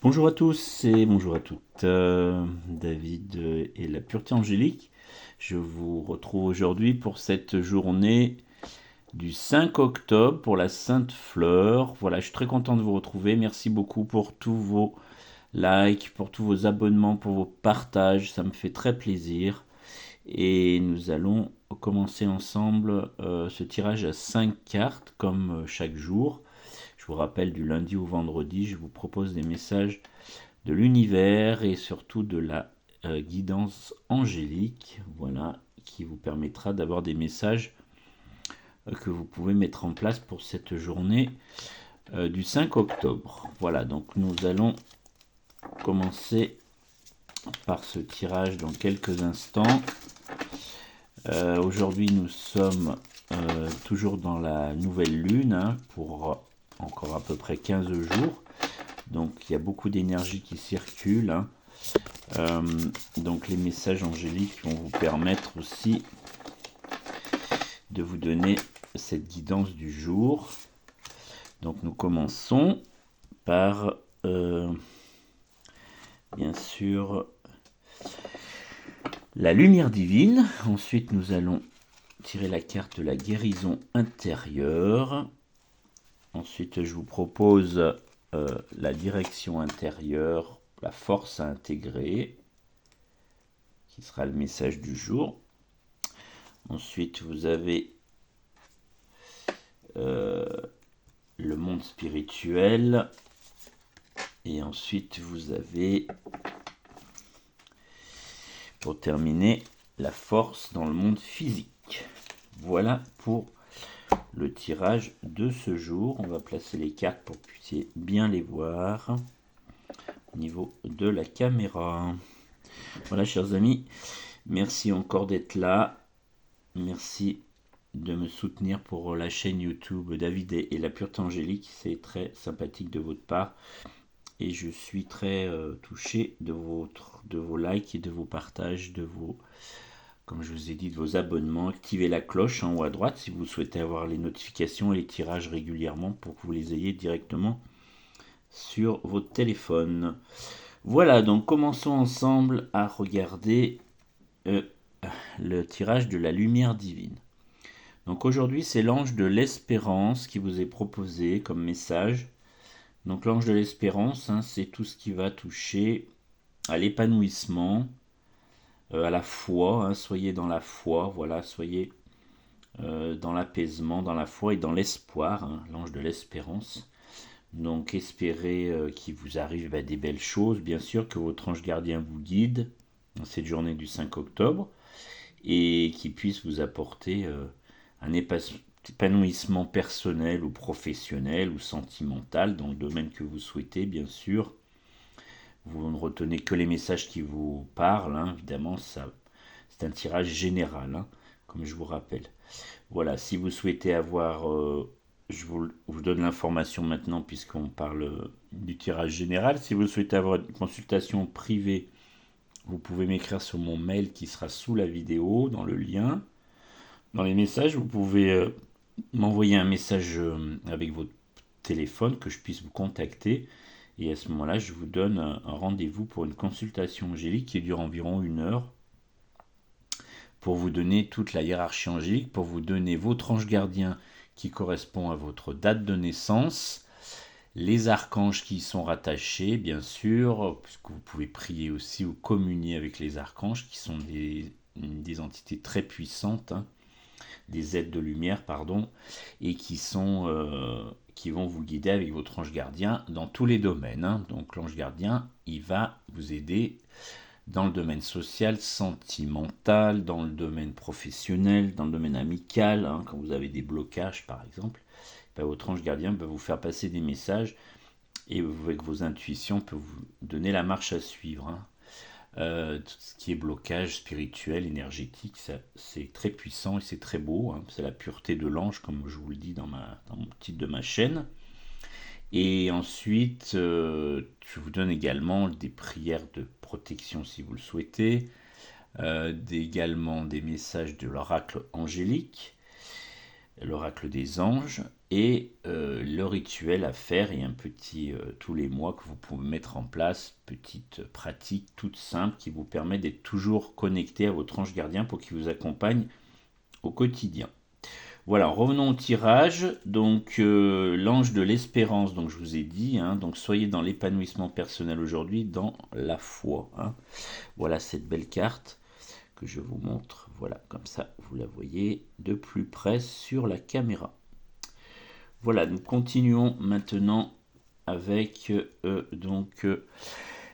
Bonjour à tous et bonjour à toutes. David et la pureté angélique. Je vous retrouve aujourd'hui pour cette journée du 5 octobre pour la Sainte Fleur. Voilà, je suis très content de vous retrouver. Merci beaucoup pour tous vos likes, pour tous vos abonnements, pour vos partages. Ça me fait très plaisir. Et nous allons commencer ensemble ce tirage à 5 cartes comme chaque jour. Je vous rappelle, du lundi au vendredi, je vous propose des messages de l'univers et surtout de la guidance angélique, voilà, qui vous permettra d'avoir des messages que vous pouvez mettre en place pour cette journée du 5 octobre. Voilà, donc nous allons commencer par ce tirage dans quelques instants. Aujourd'hui, nous sommes toujours dans la nouvelle lune, pour encore à peu près 15 jours. Donc il y a beaucoup d'énergie qui circule. Donc les messages angéliques vont vous permettre aussi de vous donner cette guidance du jour. Donc nous commençons par bien sûr la lumière divine. Ensuite nous allons tirer la carte de la guérison intérieure. Ensuite je vous propose la direction intérieure, la force à intégrer, qui sera le message du jour. Ensuite, vous avez le monde spirituel. Et ensuite, vous avez, pour terminer, la force dans le monde physique. Voilà pour le tirage de ce jour. On va placer les cartes pour que vous puissiez bien les voir au niveau de la caméra. Voilà, chers amis, merci encore d'être là. Merci de me soutenir pour la chaîne YouTube David et la pureté angélique. C'est très sympathique de votre part. Et je suis très touché de vos likes et de vos partages, comme je vous ai dit, de vos abonnements. Activez la cloche en haut à droite si vous souhaitez avoir les notifications et les tirages régulièrement pour que vous les ayez directement sur votre téléphone. Voilà, donc commençons ensemble à regarder le tirage de la lumière divine. Donc aujourd'hui, c'est l'ange de l'espérance qui vous est proposé comme message. Donc l'ange de l'espérance, c'est tout ce qui va toucher à l'épanouissement, à la foi. Soyez dans la foi, voilà, soyez dans l'apaisement, dans la foi et dans l'espoir, l'ange de l'espérance. Donc espérez qu'il vous arrive des belles choses, bien sûr, que votre ange gardien vous guide dans cette journée du 5 octobre et qu'il puisse vous apporter un épanouissement personnel ou professionnel ou sentimental dans le domaine que vous souhaitez, bien sûr. Vous ne retenez que les messages qui vous parlent, évidemment, ça, c'est un tirage général, comme je vous rappelle. Voilà, si vous souhaitez avoir, je vous donne l'information maintenant puisqu'on parle du tirage général. Si vous souhaitez avoir une consultation privée, vous pouvez m'écrire sur mon mail qui sera sous la vidéo, dans le lien. Dans les messages, vous pouvez m'envoyer un message avec votre téléphone, que je puisse vous contacter. Et à ce moment-là, je vous donne un rendez-vous pour une consultation angélique qui dure environ 1 heure, pour vous donner toute la hiérarchie angélique, pour vous donner votre ange gardien qui correspond à votre date de naissance, les archanges qui y sont rattachés, bien sûr, puisque vous pouvez prier aussi ou communier avec les archanges, qui sont des entités très puissantes, des êtres de lumière, pardon, et qui vont vous guider avec votre ange gardien dans tous les domaines. Donc l'ange gardien, il va vous aider dans le domaine social, sentimental, dans le domaine professionnel, dans le domaine amical, quand vous avez des blocages par exemple. Votre ange gardien va vous faire passer des messages et avec vos intuitions peut vous donner la marche à suivre. Tout ce qui est blocage spirituel, énergétique, c'est très puissant et c'est très beau. C'est la pureté de l'ange, comme je vous le dis dans mon titre de ma chaîne. Et ensuite, je vous donne également des prières de protection si vous le souhaitez, également des messages de l'oracle angélique. l'oracle des anges, et le rituel à faire et un petit tous les mois que vous pouvez mettre en place, petite pratique toute simple qui vous permet d'être toujours connecté à votre ange gardien pour qu'il vous accompagne au quotidien. Voilà, revenons au tirage. Donc l'ange de l'espérance, donc je vous ai dit, hein, donc soyez dans l'épanouissement personnel aujourd'hui, dans la foi. Hein. Voilà cette belle carte que je vous montre. Voilà, comme ça, vous la voyez de plus près sur la caméra. Voilà, nous continuons maintenant avec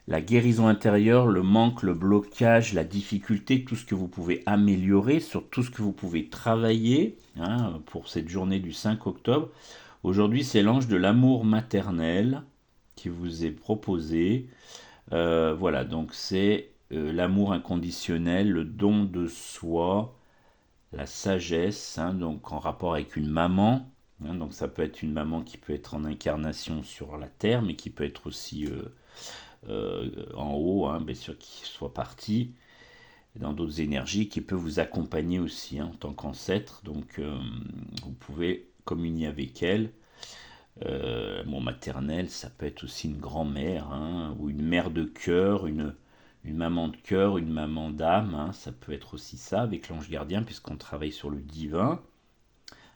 la guérison intérieure, le manque, le blocage, la difficulté, tout ce que vous pouvez améliorer, sur tout ce que vous pouvez travailler hein, pour cette journée du 5 octobre. Aujourd'hui, c'est l'ange de l'amour maternel qui vous est proposé. Voilà, donc c'est l'amour inconditionnel, le don de soi, la sagesse, hein, donc en rapport avec une maman. Hein, donc ça peut être une maman qui peut être en incarnation sur la terre, mais qui peut être aussi en haut, hein, bien sûr, qui soit parti dans d'autres énergies, qui peut vous accompagner aussi hein, en tant qu'ancêtre. Donc vous pouvez communier avec elle. Mon maternel, ça peut être aussi une grand-mère, hein, ou une mère de cœur, une maman de cœur, une maman d'âme, hein, ça peut être aussi ça avec l'ange gardien, puisqu'on travaille sur le divin.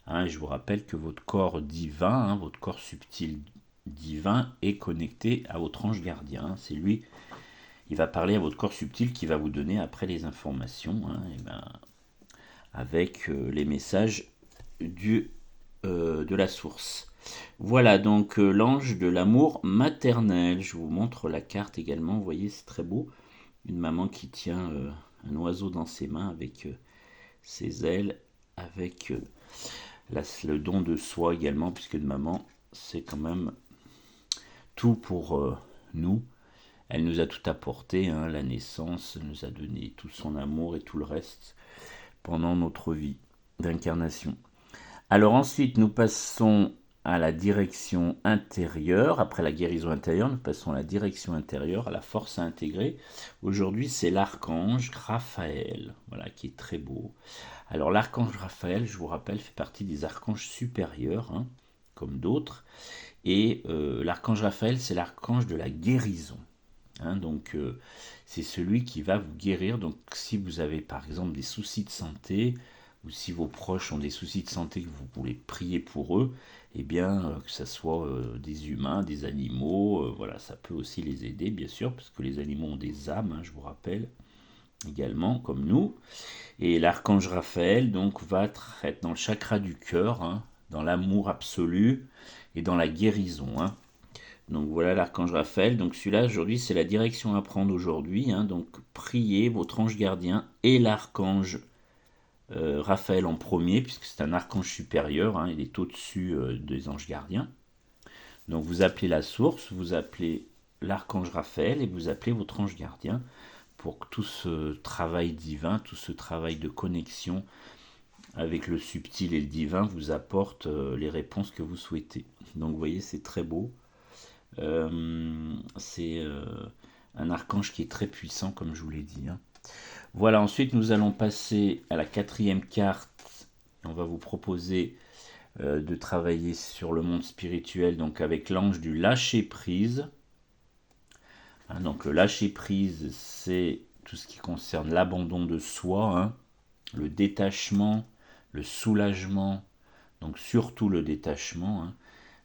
Hein, je vous rappelle que votre corps divin, hein, votre corps subtil divin est connecté à votre ange gardien. Hein, c'est lui, il va parler à votre corps subtil qui va vous donner après les informations, hein, et ben, avec les messages de la source. Voilà donc l'ange de l'amour maternel. Je vous montre la carte également, vous voyez c'est très beau. Une maman qui tient un oiseau dans ses mains avec ses ailes, avec le don de soi également, puisque de maman c'est quand même tout pour nous. Elle nous a tout apporté, hein, la naissance, elle nous a donné tout son amour et tout le reste pendant notre vie d'incarnation. Alors ensuite, nous passons à la direction intérieure. Après la guérison intérieure, nous passons à la direction intérieure, à la force à intégrer. Aujourd'hui, c'est l'archange Raphaël, voilà, qui est très beau. Alors l'archange Raphaël, je vous rappelle, fait partie des archanges supérieurs, hein, comme d'autres. Et l'archange Raphaël, c'est l'archange de la guérison. Hein, donc c'est celui qui va vous guérir. Donc si vous avez par exemple des soucis de santé, ou si vos proches ont des soucis de santé que vous voulez prier pour eux, eh bien que ce soit des humains, des animaux, voilà, ça peut aussi les aider bien sûr, parce que les animaux ont des âmes, hein, je vous rappelle, également, comme nous. Et l'archange Raphaël donc va être dans le chakra du cœur, hein, dans l'amour absolu et dans la guérison. Hein. Donc voilà l'archange Raphaël. Donc celui-là aujourd'hui c'est la direction à prendre aujourd'hui. Hein. Donc priez votre ange gardien et l'archange Raphaël en premier, puisque c'est un archange supérieur, hein, il est au-dessus des anges gardiens. Donc vous appelez la source, vous appelez l'archange Raphaël et vous appelez votre ange gardien pour que tout ce travail divin, tout ce travail de connexion avec le subtil et le divin vous apporte les réponses que vous souhaitez. Donc vous voyez, c'est très beau. C'est un archange qui est très puissant, comme je vous l'ai dit. Hein. Voilà, ensuite nous allons passer à la quatrième carte. On va vous proposer de travailler sur le monde spirituel, donc avec l'ange du lâcher-prise. Hein, donc le lâcher-prise, c'est tout ce qui concerne l'abandon de soi, hein, le détachement, le soulagement, donc surtout le détachement, hein,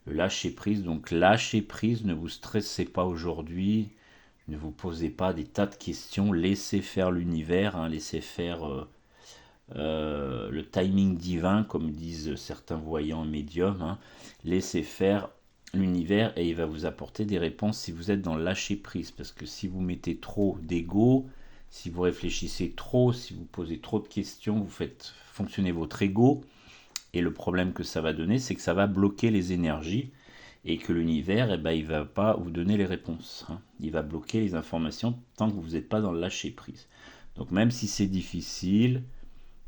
le lâcher-prise. Donc lâcher-prise, ne vous stressez pas aujourd'hui, ne vous posez pas des tas de questions, laissez faire l'univers, hein, laissez faire le timing divin, comme disent certains voyants médiums, hein, laissez faire l'univers et il va vous apporter des réponses si vous êtes dans le lâcher-prise, parce que si vous mettez trop d'ego, si vous réfléchissez trop, si vous posez trop de questions, vous faites fonctionner votre ego, et le problème que ça va donner, c'est que ça va bloquer les énergies, et que l'univers, eh ben, il ne va pas vous donner les réponses. Hein. Il va bloquer les informations tant que vous n'êtes pas dans le lâcher-prise. Donc même si c'est difficile,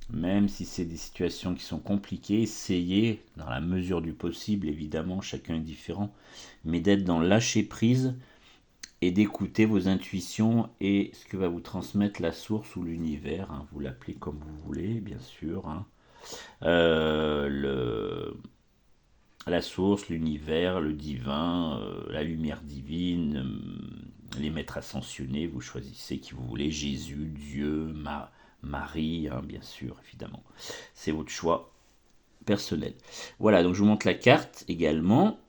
même si c'est des situations qui sont compliquées, essayez, dans la mesure du possible, évidemment, chacun est différent, mais d'être dans le lâcher-prise et d'écouter vos intuitions et ce que va vous transmettre la source ou l'univers. Hein. Vous l'appelez comme vous voulez, bien sûr. Hein. La source, l'univers, le divin, la lumière divine, les maîtres ascensionnés, vous choisissez qui vous voulez, Jésus, Dieu, Marie, hein, bien sûr, évidemment. C'est votre choix personnel. Voilà, donc je vous montre la carte également.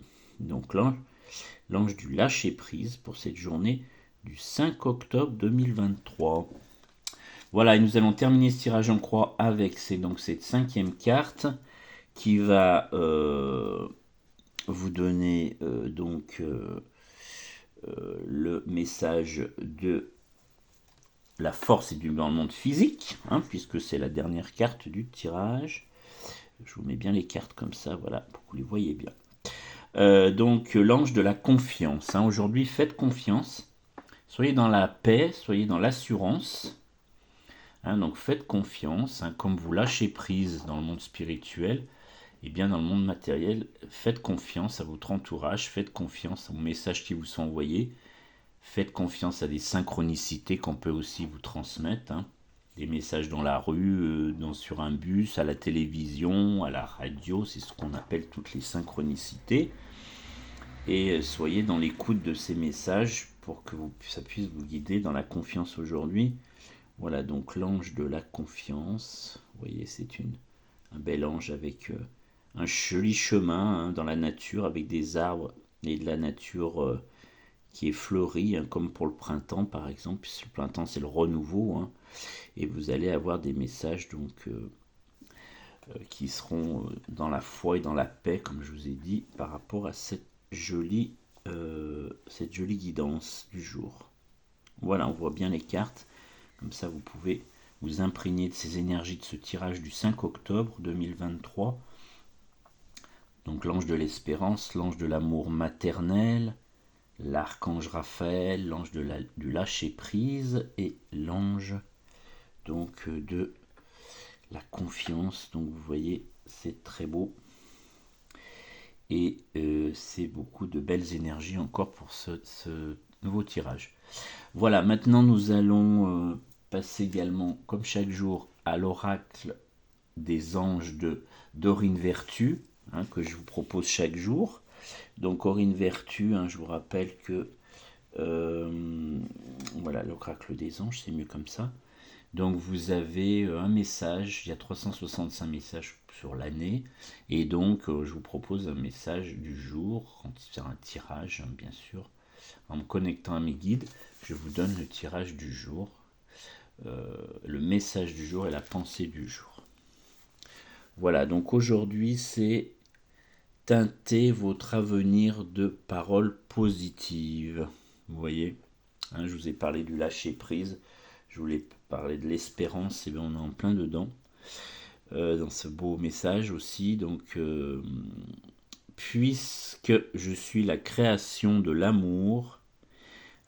Donc l'ange du lâcher-prise pour cette journée du 5 octobre 2023. Voilà, et nous allons terminer ce tirage en croix avec donc cette 5e carte qui va vous donner le message de la force et du dans le monde physique, hein, puisque c'est la dernière carte du tirage. Je vous mets bien les cartes comme ça, voilà, pour que vous les voyez bien. Donc l'ange de la confiance. Hein. Aujourd'hui, faites confiance. Soyez dans la paix, soyez dans l'assurance. Hein, donc faites confiance. Hein, comme vous lâchez prise dans le monde spirituel, et bien dans le monde matériel, faites confiance à votre entourage, faites confiance aux messages qui vous sont envoyés, faites confiance à des synchronicités qu'on peut aussi vous transmettre. Hein. Des messages dans la rue, sur un bus, à la télévision, à la radio, c'est ce qu'on appelle toutes les synchronicités. Et soyez dans l'écoute de ces messages pour que ça puisse vous guider dans la confiance aujourd'hui. Voilà donc l'ange de la confiance. Vous voyez, c'est un bel ange avec un joli chemin, hein, dans la nature avec des arbres et de la nature qui est fleurie, hein, comme pour le printemps par exemple, puisque le printemps c'est le renouveau, hein, et vous allez avoir des messages donc qui seront dans la foi et dans la paix, comme je vous ai dit, par rapport à cette jolie guidance du jour. Voilà, on voit bien les cartes, comme ça vous pouvez vous imprégner de ces énergies de ce tirage du 5 octobre 2023. Donc l'ange de l'espérance, l'ange de l'amour maternel, l'archange Raphaël, l'ange du lâcher-prise et l'ange donc de la confiance. Donc vous voyez, c'est très beau. Et c'est beaucoup de belles énergies encore pour ce nouveau tirage. Voilà, maintenant nous allons passer également, comme chaque jour, à l'oracle des anges de Dorine Vertu, hein, que je vous propose chaque jour. Donc Dorine Vertu, hein, je vous rappelle que voilà, l'oracle des anges, c'est mieux comme ça. Donc vous avez un message, il y a 365 messages sur l'année, et donc je vous propose un message du jour, faire un tirage, hein, bien sûr, en me connectant à mes guides, je vous donne le tirage du jour, le message du jour et la pensée du jour. Voilà, donc aujourd'hui c'est teintez votre avenir de paroles positives. Vous voyez, hein, je vous ai parlé du lâcher prise, je voulais parler de l'espérance, et bien on est en plein dedans, dans ce beau message aussi. Donc, puisque je suis la création de l'amour,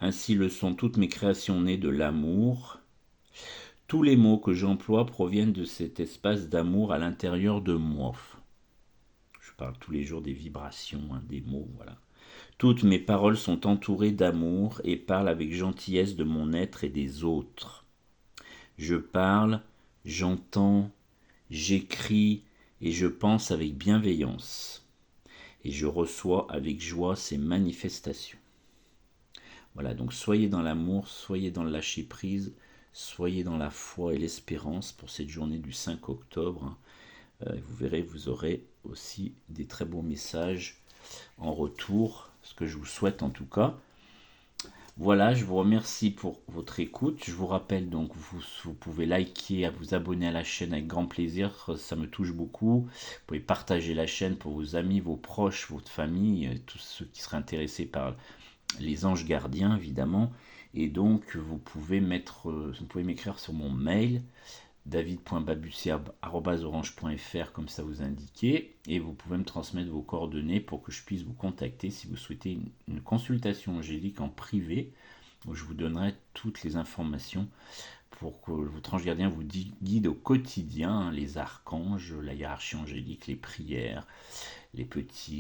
ainsi le sont toutes mes créations nées de l'amour. Tous les mots que j'emploie proviennent de cet espace d'amour à l'intérieur de moi. Je parle tous les jours des vibrations, hein, des mots, voilà. Toutes mes paroles sont entourées d'amour et parlent avec gentillesse de mon être et des autres. Je parle, j'entends, j'écris et je pense avec bienveillance. Et je reçois avec joie ces manifestations. Voilà, donc soyez dans l'amour, soyez dans le lâcher-prise, soyez dans la foi et l'espérance pour cette journée du 5 octobre. Vous verrez, vous aurez aussi des très beaux messages en retour, ce que je vous souhaite en tout cas. Voilà, je vous remercie pour votre écoute. Je vous rappelle donc, vous pouvez liker, vous abonner à la chaîne avec grand plaisir, ça me touche beaucoup. Vous pouvez partager la chaîne pour vos amis, vos proches, votre famille, tous ceux qui seraient intéressés par les anges gardiens évidemment. Et donc vous pouvez m'écrire sur mon mail david.babussière@orange.fr comme ça vous indiquez, et vous pouvez me transmettre vos coordonnées pour que je puisse vous contacter si vous souhaitez une consultation angélique en privé, où je vous donnerai toutes les informations pour que votre ange gardien vous guide au quotidien, hein, les archanges, la hiérarchie angélique, les prières, les petites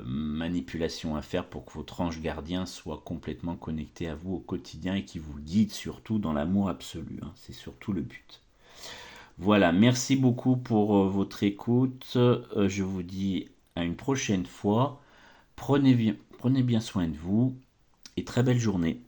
manipulations à faire pour que votre ange gardien soit complètement connecté à vous au quotidien et qui vous guide surtout dans l'amour absolu, hein. C'est surtout le but. Voilà, merci beaucoup pour votre écoute. Je vous dis à une prochaine fois. Prenez bien soin de vous et très belle journée.